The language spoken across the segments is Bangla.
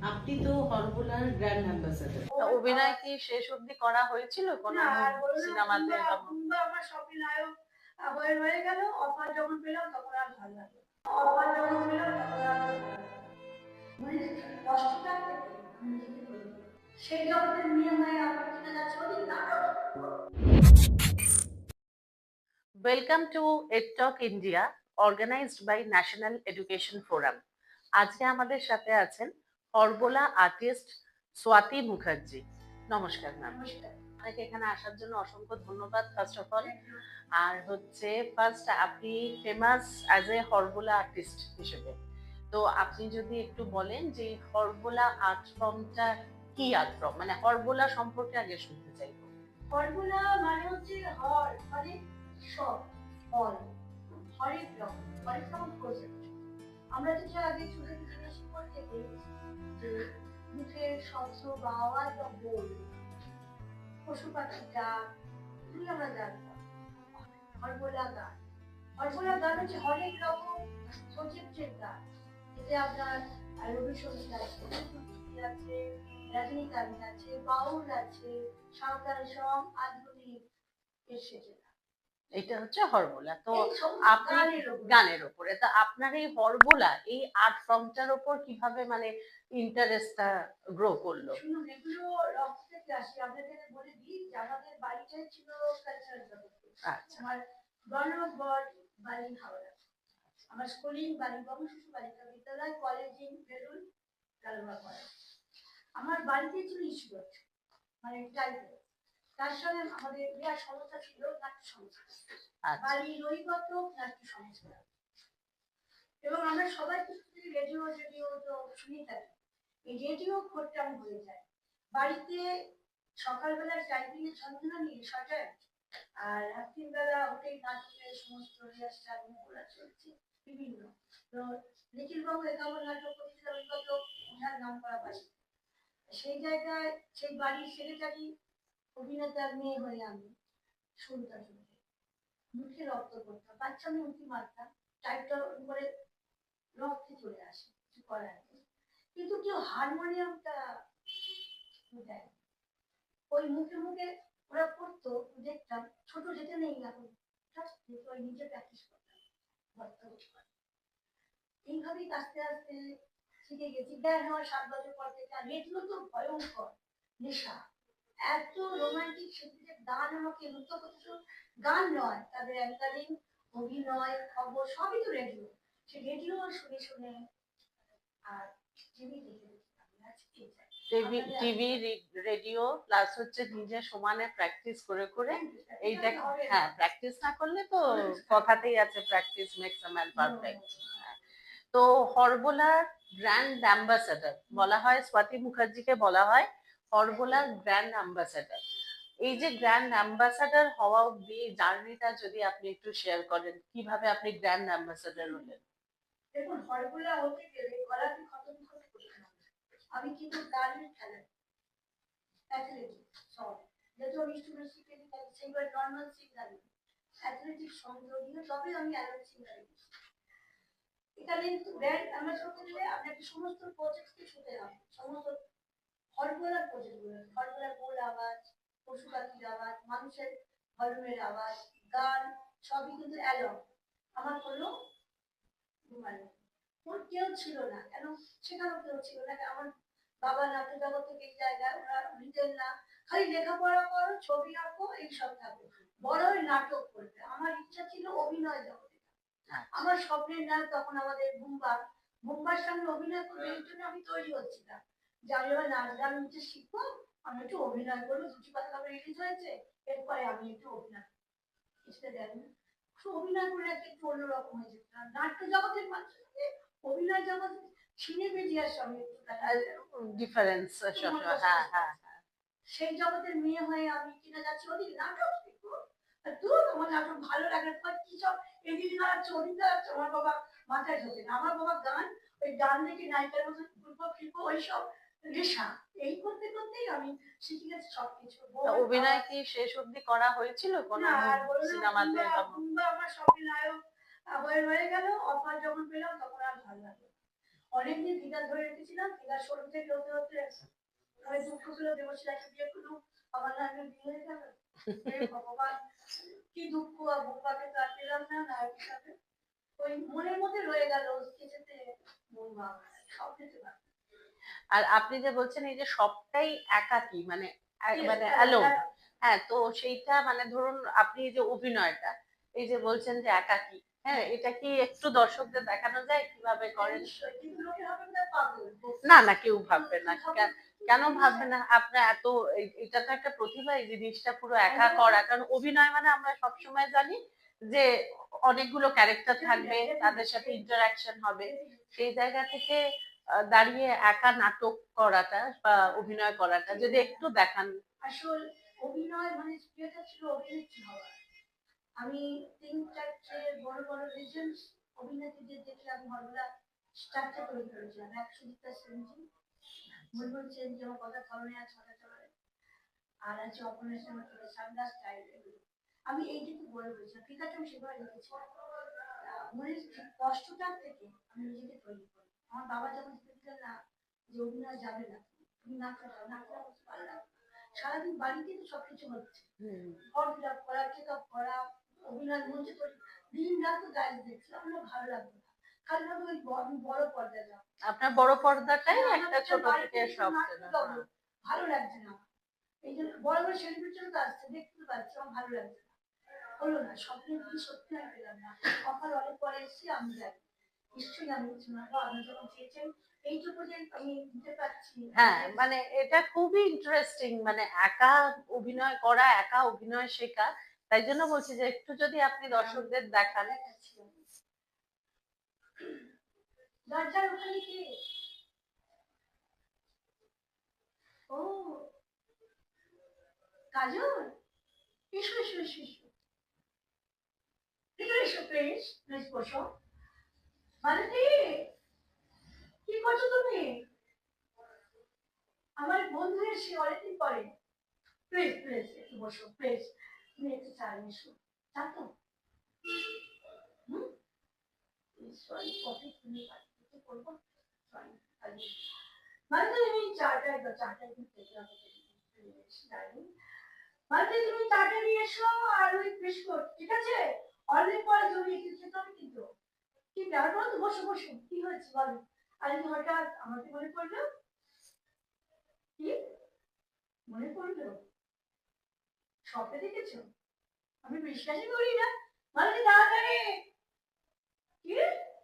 আপনি তো হরবোলার ব্র্যান্ড অ্যাম্বাসাডার। অভিনয় কি শেষ অবধি করা হয়েছিল কোনো সিনেমাতে? আমার স্বপ্নের নায়ক হয়ে গেল। অফার যখন পেলাম তখন আর ভালো লাগলো। অফার যখন পেলাম তখন আর ভালো লাগলো। মানে কষ্টটা আমি নিজেকে তৈরি করি। সেই জগতের মেয়ে হয়ে আমার কিনা যাচ্ছে ওদিক নাটক। Welcome to EdTalk India, organized by National Education Forum. আজকে আমাদের সাথে আছেন হরবোলা আর্টিস্ট স্বাতি মুখার্জি। নমস্কার ম্যাম। নমস্কার। আপনাকে এখানে আসার জন্য অসংখ্য ধন্যবাদ ফার্স্ট অফ অল। আর ফার্স্ট আপনি ফেমাস অ্যাজ এ হরবোলা আর্টিস্ট হিসেবে, তো আপনি যদি একটু বলেন যে হরবোলা আর্ট ফর্মটা কি আর্ট ফর্ম, মানে হরবোলা সম্পর্কে আগে শুনতে চাইবো। হরবোলা মানে হচ্ছে হর মানে সব হল হরেক রকম প্রজেক্ট। আমরা তো আগে ছোট জিনিস করতে পেরেছি যে মুখের শব্দ বা আওয়াজ বা বল, পশু পাখির ডাক, এগুলি আমরা জানতাম। হরবোলা গান, হরবোলা গান হচ্ছে হরেক রকম প্রজেক্টের গান। এতে আপনার রবীন্দ্রসঙ্গীত আছে, আছে, রজনীকান্ত আছে, বাউল আছে, সাঁওতাল সং, আধুনিক এসেছে। এটা হচ্ছে হরবোলা। তো আপনি গানের উপরে, তো আপনার এই হরবোলা এই আর্ট ফর্মটার উপর কিভাবে মানে ইন্টারেস্টটা গ্রো করলো? শুনুন, এগুলো রক্ত থেকে আসে। আপনাদের বলে দিই যে আমাদের বাড়িটাই ছিল কালচারাল জগৎ। আচ্ছা। আমার গণবর বাড়ি হাওড়া, আমার স্কুলিং বাড়ি বঙ্গশিশু বালিকা বিদ্যালয়, কলেজিং বেলুন কালুয়া করা। আমার বাড়িতে ছিল ইস্যুট মানে টাইপের। তার সঙ্গে আমাদের বিরাট সমস্যা ছিল নাট্য সংস্থা, বাড়ি নৈগত নাট্য সংস্থা। এবং আমরা সবাই রেডিও রেডিও তো শুনে থাকি। এই রেডিও খোরটাম হয়ে যায় বাড়িতে। সকালবেলা টাইপিং এর ছন্দনা নিয়ে সজায়, আর রাত্রিবেলা ওটাই নাটকের সমস্ত রিহার্সাল মুখরা চলছে বিভিন্ন। তো নিখিল বাবু একাবন নাটক করেছিলেন অভিজ্ঞত ওনার নাম করা বাড়ি। সেই জায়গায় সেই বাড়ির সেক্রেটারি অভিনেতার মেয়ে হয়ে আমি শুনতে শুনতে মুখে রক্ত করতাম, বাচ্চা আমি উঁকি মারতাম, টাইপটা করে রক্তে চলে আসে, কিছু করার নেই। কিন্তু কেউ হারমোনিয়ামটা দেয়, ওই মুখে মুখে ওরা করতো, দেখতাম। ছোট যেতে নেই এখন, ওই নিজে প্র্যাকটিস করতাম। এইভাবেই আস্তে আস্তে শিখে গেছি। জ্ঞান হওয়ার 7 বছর পর থেকে। আর রেডিও তো ভয়ঙ্কর নেশা, এত রোমান্টিক শিল্পীদের গান আমাকে মুক্ত করতে। গান নয়, তাদের অ্যাঙ্কারিং, অভিনয়, খবর সবই তো রেডিও। সে রেডিও শুনে শুনে আর টিভি দেখে টিভি রেডিও প্লাস হচ্ছে নিজে সমানে প্র্যাকটিস করে করে এইটা। হ্যাঁ, প্র্যাকটিস না করলে তো কথাতেই আছে practice makes a man perfect. তো হরবোলার ব্র্যান্ড অ্যাম্বাসাডার বলা হয়, স্বাতি মুখার্জিকে বলা হয় হরবোলার ব্র্যান্ড অ্যাম্বাসাডার। এই যে ব্র্যান্ড অ্যাম্বাসাডার হওয়া অব্দি জার্নিটা যদি আপনি একটু শেয়ার করেন, কিভাবে আপনি ব্র্যান্ড অ্যাম্বাসাডার হলেন? দেখুন, হরবোলা হতে গেলে গলাকে খতম করতে হবে। আমি কিন্তু গানের খেলা অ্যাথলেটিক্স সব যেহেতু আমি স্টুডেন্ট শিখেছি, তাই সেইবার নর্মাল সিঙ্গার অ্যাথলেটিক্স সংগ্রহ দিয়ে তবে আমি অ্যাডাল্ট সিঙ্গারে গেছি। এখানে ব্র্যান্ড অ্যাম্বাসাডর করতে আপনাকে সমস্ত প্রজেক্টকে শুনতে হবে, সমস্ত হরবোলার প্রজেক্টগুলো, হরবোলার গোল আওয়াজ, পশু পাখির আওয়াজ, মানুষের হরমের আওয়াজ, গান সবই কিন্তু অ্যালং। আমার কোনো মানে ওর কেউ ছিল না, কেন সেখানেও কেউ ছিল না। আমার বাবা নাট্য জগৎ থেকে এই জায়গায় ওরা নিতেন না, খালি লেখাপড়া করো, ছবি আঁকো, এইসব থাকো, বড় হয়ে নাটক করবে। আমার ইচ্ছা ছিল অভিনয় জগতে। আমার স্বপ্নের নায়ক তখন আমাদের বুম্বার সঙ্গে অভিনয় করবে, এই জন্য আমি তৈরি হচ্ছিলাম যে আমি এবার নাচ গান নিচে শিখবো, আমি একটু অভিনয় করবো। দুটি পাতা আমার রিলিজ হয়েছে, এরপরে আমি একটু অভিনয় করতে দেন। অভিনয় করে একটু অন্যরকম হয়ে যেত। নাট্য জগতের মানুষকে অভিনয় জগৎ ছিনে বেরিয়ার সঙ্গে ডিফারেন্স। হ্যাঁ হ্যাঁ, সেই জগতের মেয়ে হয়ে আমি কিনা যাচ্ছি ওদিকে নাটক শিখবো। তোর আমার নাটক ভালো লাগার পর কি সব এদিকে দাঁড়াচ্ছে ওদিকে দাঁড়াচ্ছে, আমার বাবা মাথায় ঢোকে না। আমার বাবা গান, ওই গান দেখে নায়িকার মতো ঘুরবো ফিরবো, ওইসব নেশা। এই করতে করতেই আমি শিখে গেছি সবকিছু। অভিনয় কি শেষ অবধি করা হয়েছিল কোন সিনেমাতে? আমার স্বপ্নের নায়ক হয়ে গেল। অফার যখন পেলাম তখন আর ভালো লাগলো। অনেকদিন দিদা ধরে রেখেছিলাম, দিদা ষোলো থেকে হতে হতে আমি দুঃখ পেলো দেবশিলাকে বিয়ে করলো, আমার নামে বিয়ে হয়ে গেল। হে ভগবান, কি দুঃখ, আর বোকাকে তার পেলাম না নায়ক হিসাবে। ওই মনের মধ্যে রয়ে গেল, যেতে মন ভাঙা সব যেতে পারে। আর আপনি যে বলছেন এই যে সবটাই একাকী, মানে মানে অ্যালোন, হ্যাঁ, তো সেইটা মানে ধরুন আপনি এই যে অভিনয়টা এই যে বলছেন যে একাকী, হ্যাঁ, এটা কি একটু দর্শকদের দেখানো যায় কিভাবে করেন? না না, কেউ ভাববে না। কেন ভাববে না? আপনার এত এটা তো একটা প্রতিভা, এই জিনিসটা পুরো একা করা। কারণ অভিনয় মানে আমরা সবসময় জানি যে অনেকগুলো ক্যারেক্টার থাকবে, তাদের সাথে ইন্টারাকশন হবে। সেই জায়গা থেকে দাঁড়িয়ে একা নাটক করাটা বা অভিনয় করাটা যদি একটু দেখান। আসল অভিনয় মানে যেটা ছিল অভিনেত্রী হওয়া। আমি 3-4টে বড় বড় লেজেন্ডস অভিনেত্রীদের দেখে আমি হলগুলা স্ট্রাকচার তৈরি করেছিলাম। এক সুচিত্রা সেনজি, মুনমুন সেন, যে আমার কথা ধরনে আছে কথা চলে, আর আছে অপর্ণা সেন, সান্দা স্টাইল। আমি এইটুকু বলে বলছিলাম, ঠিক আছে, আমি সেভাবে লিখেছি। মনের কষ্টটা থেকে আমি নিজেকে তৈরি করি। আমার বাবা যখন বলতেন না যে অভিনয় যাবে না, তুমি নাচতে যাও, নাচতে করতে পারলে না, সারাদিন বাড়িতে তো সবকিছু হচ্ছে, ফর্ম ফিল আপ করা, চেক আপ করা, অভিনয় মঞ্চে তো দিন রাত তো গাইজ দেখছিলাম, আমার ভালো লাগতো না। খালি ভাবে ওই আমি বড় পর্দায় যাও, আপনার বড় পর্দাটাই একটা ছোট থেকে সব ভালো লাগছে না। এই জন্য বড় বড় সেলিব্রিটি তো আসছে, দেখতে পাচ্ছি, আমার ভালো লাগছে না, হলো না। স্বপ্নের যদি সত্যি আমি পেলাম না, অফার অনেক পরে এসেছি, আমি জানি নিশ্চয়ই আমি কিছু না, আপনি যখন চেয়েছেন এইটুকু যে আমি দিতে পারছি। হ্যাঁ, মানে এটা খুবই ইন্টারেস্টিং, মানে একা অভিনয় করা, একা অভিনয় শেখা। তাই জন্য বলছি যে একটু যদি আপনি দর্শকদের দেখান। দরজার ওখানে কি? ও কাজল, এসো এসো এসো এসো, ভিতরে এসো, প্লিজ প্লিজ বসো। মালতী, কি করছো তুমি? আমার বন্ধু এসে অনেকদিন পরে। প্লিজ প্লিজ একটু বসো, প্লিজ তুমি একটু চা নিয়ে এসো। চা তো সরি, কফি তুমি কি করবো, সরি। মালতী, তুমি চাটা একটু, চাটা একটু খেতে হবে, মালতী তুমি চাটা নিয়ে এসো আর ওই বিস্কুট, ঠিক আছে? অনেক পরে তুমি একটু খেতে হবে কিন্তু। কি ব্যাপার বলো তো, বসো বসো, কি হয়েছে বলো? আর হঠাৎ আমাকে মনে পড়লো? কি মনে পড়লো? স্বপ্নে দেখেছো? আমি বিশ্বাসই করি না। মালতী তাড়াতাড়ি, কি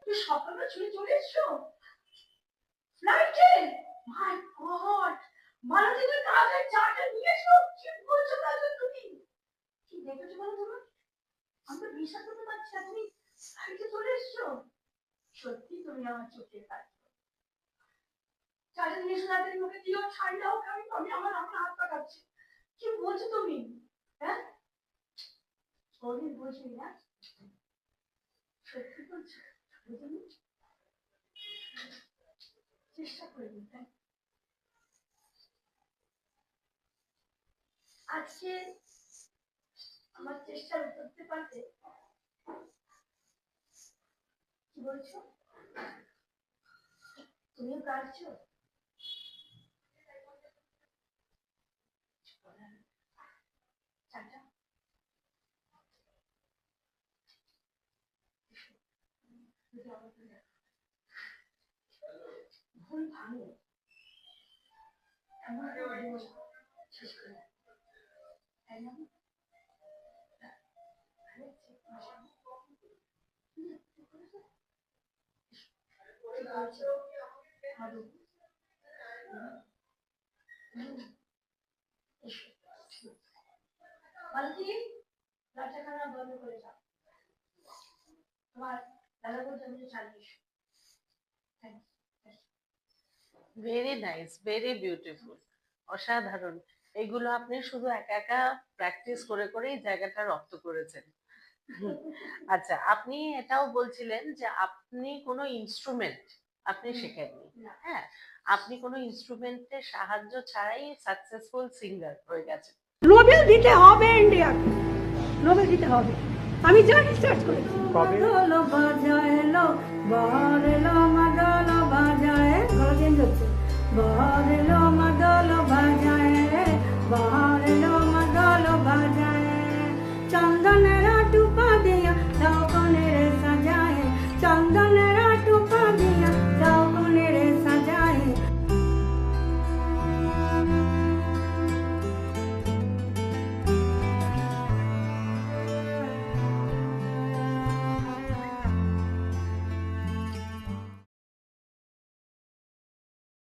তুই সকালবেলা ছুটে চলে এসছো ফ্লাইটে? মাই গড, মালতী তুমি তাড়াতাড়ি চাটা নিয়ে এসো। কি বলছো তাহলে তুমি? কি দেখেছো বলো তুমি? আমি তো বিশ্বাস করতে পারছি না, তুমি ফ্লাইটে চলে এসছো। সত্যি তুমি আমার চোখের কাজ। চাটা নিয়ে এসো, তাড়াতাড়ি মুখে দিও, ঠান্ডা হোক, আমি আমার হাত পাকাচ্ছি। কি বলছো তুমি? হ্যাঁ, কোনদিন বুঝবি না, সত্যি বলছো? বুঝলি, চেষ্টা করে দিতে। আজকে আমার চেষ্টা করতে পারবে? কি বলছো? তুমিও কাঁদছো? চাটা ভুল ভাঙো, এমন শেষ করে একদম। মালতী, দরজা খানা বন্ধ করে যাও, তোমার দাদা বলতে আমি চালিয়ে এসো। ভেরি নাইস, ভেরি বিউটিফুল, অসাধারণ। এগুলো আপনি শুধু একা একা প্র্যাকটিস করে করেই জায়গাটা রপ্ত করেছেন। আচ্ছা, আপনি এটাও বলছিলেন যে আপনি কোনো ইনস্ট্রুমেন্ট আপনি শেখেননি। হ্যাঁ, আপনি কোনো ইনস্ট্রুমেন্টের সাহায্য ছাড়াই সাকসেসফুল সিঙ্গার হয়ে গেছেন। নোবেল দিতে হবে ইন্ডিয়াকে, নোবেল দিতে হবে। আমি যা রিসার্চ করেছি, কবে বাজাইলো বারেলো মাগালো বাজায়, গলা চেঞ্জ হচ্ছে, বহরলো মাদল বাজায় রে,